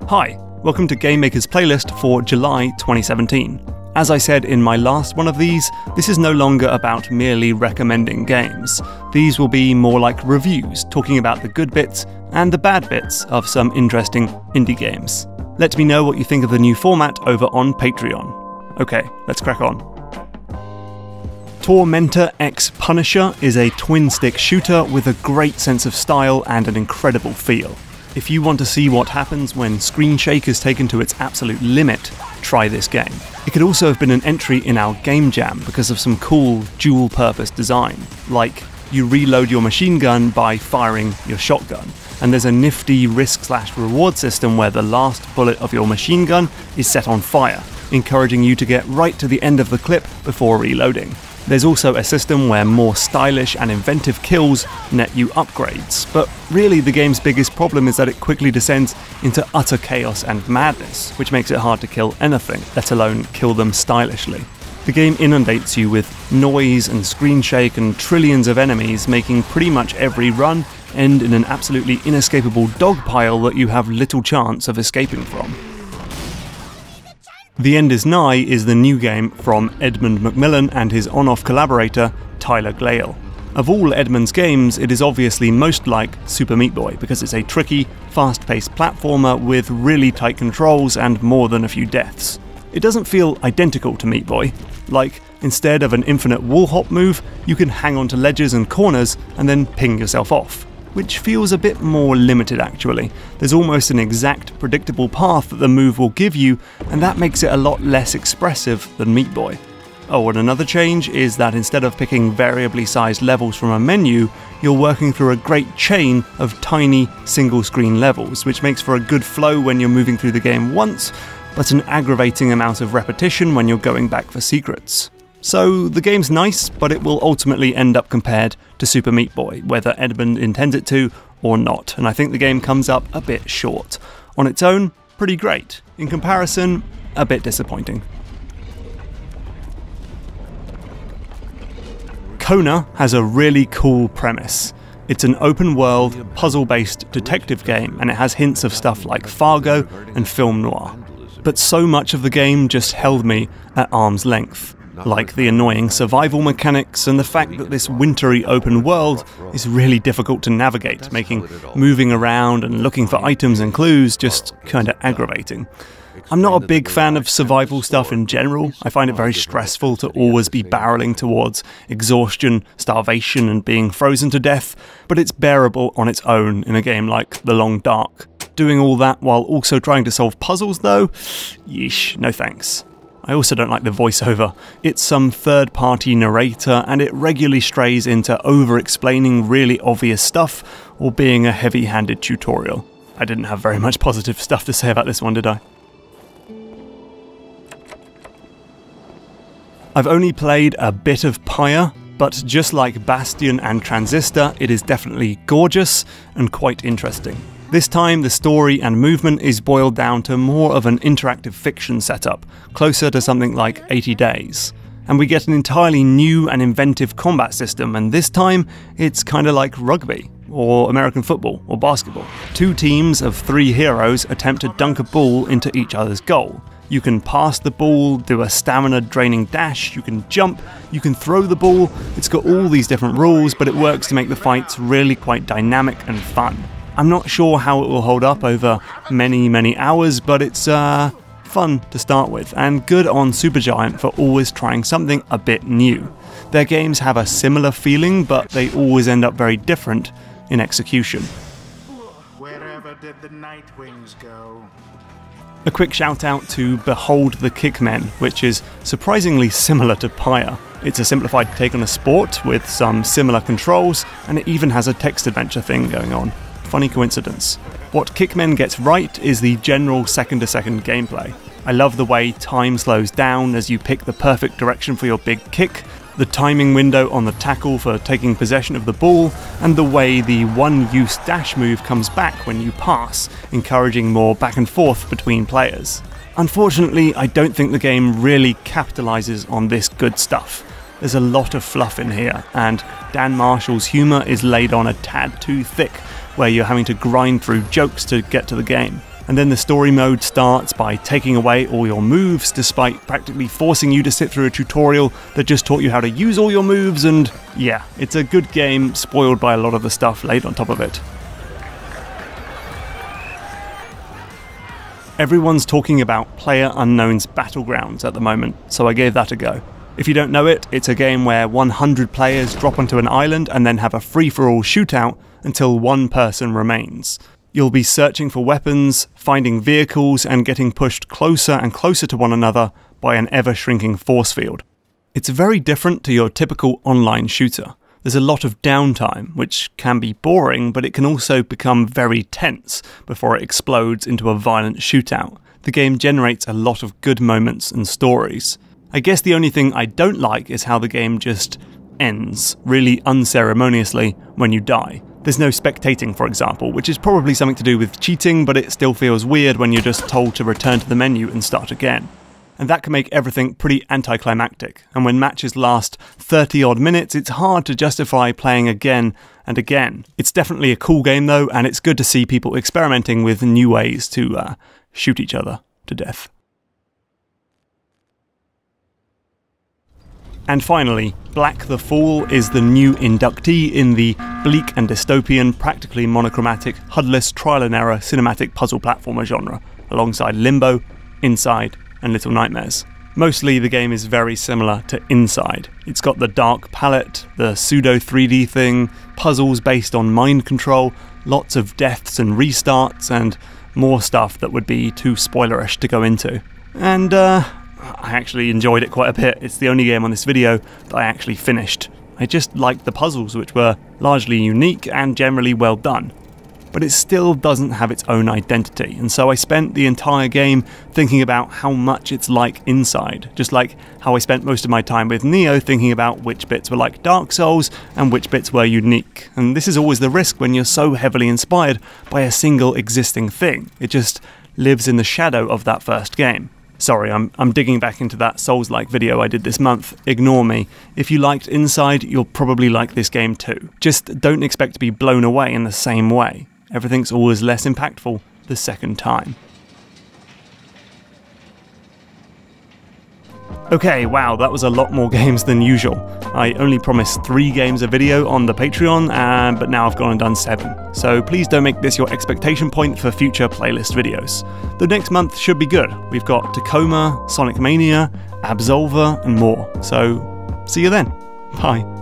Hi, welcome to Game Maker's playlist for July 2017. As I said in my last one of these, this is no longer about merely recommending games. These will be more like reviews, talking about the good bits and the bad bits of some interesting indie games. Let me know what you think of the new format over on Patreon. Okay, let's crack on. Tormentor X Punisher is a twin-stick shooter with a great sense of style and an incredible feel. If you want to see what happens when Screen Shake is taken to its absolute limit, try this game. It could also have been an entry in our Game Jam because of some cool dual-purpose design, like you reload your machine gun by firing your shotgun, and there's a nifty risk/reward system where the last bullet of your machine gun is set on fire, encouraging you to get right to the end of the clip before reloading. There's also a system where more stylish and inventive kills net you upgrades, but really the game's biggest problem is that it quickly descends into utter chaos and madness, which makes it hard to kill anything, let alone kill them stylishly. The game inundates you with noise and screen shake and trillions of enemies, making pretty much every run end in an absolutely inescapable dogpile that you have little chance of escaping from. The End Is Nigh is the new game from Edmund McMillen and his on-off collaborator, Tyler Glale. Of all Edmund's games, it is obviously most like Super Meat Boy because it's a tricky, fast-paced platformer with really tight controls and more than a few deaths. It doesn't feel identical to Meat Boy. Like, instead of an infinite wall hop move, you can hang onto ledges and corners and then ping yourself off, which feels a bit more limited actually. There's almost an exact predictable path that the move will give you, and that makes it a lot less expressive than Meat Boy. Oh, and another change is that instead of picking variably sized levels from a menu, you're working through a great chain of tiny single screen levels, which makes for a good flow when you're moving through the game once, but an aggravating amount of repetition when you're going back for secrets. So the game's nice, but it will ultimately end up compared to Super Meat Boy, whether Edmund intends it to or not, and I think the game comes up a bit short. On its own, pretty great. In comparison, a bit disappointing. Kona has a really cool premise. It's an open-world, puzzle-based detective game, and it has hints of stuff like Fargo and film noir. But so much of the game just held me at arm's length. Like the annoying survival mechanics and the fact that this wintry open world is really difficult to navigate, making moving around and looking for items and clues just kinda aggravating. I'm not a big fan of survival stuff in general. I find it very stressful to always be barreling towards exhaustion, starvation and being frozen to death, but it's bearable on its own in a game like The Long Dark. Doing all that while also trying to solve puzzles though? Yeesh, no thanks. I also don't like the voiceover. It's some third-party narrator and it regularly strays into over-explaining really obvious stuff or being a heavy-handed tutorial. I didn't have very much positive stuff to say about this one, did I? I've only played a bit of Pyre, but just like Bastion and Transistor, it is definitely gorgeous and quite interesting. This time, the story and movement is boiled down to more of an interactive fiction setup, closer to something like 80 Days. And we get an entirely new and inventive combat system, and this time, it's kinda like rugby, or American football, or basketball. Two teams of 3 heroes attempt to dunk a ball into each other's goal. You can pass the ball, do a stamina-draining dash, you can jump, you can throw the ball. It's got all these different rules, but it works to make the fights really quite dynamic and fun. I'm not sure how it will hold up over many hours, but it's fun to start with, and good on Supergiant for always trying something a bit new. Their games have a similar feeling, but they always end up very different in execution. Wherever did the Nightwings go? A quick shout out to Behold the Kickmen, which is surprisingly similar to Pyre. It's a simplified take on a sport with some similar controls, and it even has a text adventure thing going on. Funny coincidence. What Kickmen gets right is the general second-to-second gameplay. I love the way time slows down as you pick the perfect direction for your big kick, the timing window on the tackle for taking possession of the ball, and the way the one-use dash move comes back when you pass, encouraging more back and forth between players. Unfortunately, I don't think the game really capitalizes on this good stuff. There's a lot of fluff in here, and Dan Marshall's humour is laid on a tad too thick, where you're having to grind through jokes to get to the game. And then the story mode starts by taking away all your moves, despite practically forcing you to sit through a tutorial that just taught you how to use all your moves, and yeah, it's a good game, spoiled by a lot of the stuff laid on top of it. Everyone's talking about PlayerUnknown's Battlegrounds at the moment, so I gave that a go. If you don't know it, it's a game where 100 players drop onto an island and then have a free-for-all shootout until one person remains. You'll be searching for weapons, finding vehicles, and getting pushed closer and closer to one another by an ever-shrinking force field. It's very different to your typical online shooter. There's a lot of downtime, which can be boring, but it can also become very tense before it explodes into a violent shootout. The game generates a lot of good moments and stories. I guess the only thing I don't like is how the game just ends, really unceremoniously, when you die. There's no spectating, for example, which is probably something to do with cheating, but it still feels weird when you're just told to return to the menu and start again. And that can make everything pretty anticlimactic, and when matches last 30 odd minutes, it's hard to justify playing again and again. It's definitely a cool game though, and it's good to see people experimenting with new ways to shoot each other to death. And finally, Black the Fall is the new inductee in the bleak and dystopian, practically monochromatic, HUD-less trial-and-error cinematic puzzle platformer genre, alongside Limbo, Inside, and Little Nightmares. Mostly the game is very similar to Inside. It's got the dark palette, the pseudo 3D thing, puzzles based on mind control, lots of deaths and restarts, and more stuff that would be too spoilerish to go into. And I actually enjoyed it quite a bit. It's the only game on this video that I actually finished. I just liked the puzzles, which were largely unique and generally well done. But it still doesn't have its own identity, and so I spent the entire game thinking about how much it's like Inside, just like how I spent most of my time with Nioh thinking about which bits were like Dark Souls and which bits were unique. And this is always the risk when you're so heavily inspired by a single existing thing. It just lives in the shadow of that first game. Sorry, I'm digging back into that Souls-like video I did this month. Ignore me. If you liked Inside, you'll probably like this game too. Just don't expect to be blown away in the same way. Everything's always less impactful the second time. Okay, wow, that was a lot more games than usual. I only promised 3 games a video on the Patreon, but now I've gone and done 7. So please don't make this your expectation point for future playlist videos. The next month should be good. We've got Tacoma, Sonic Mania, Absolver, and more. So see you then. Bye.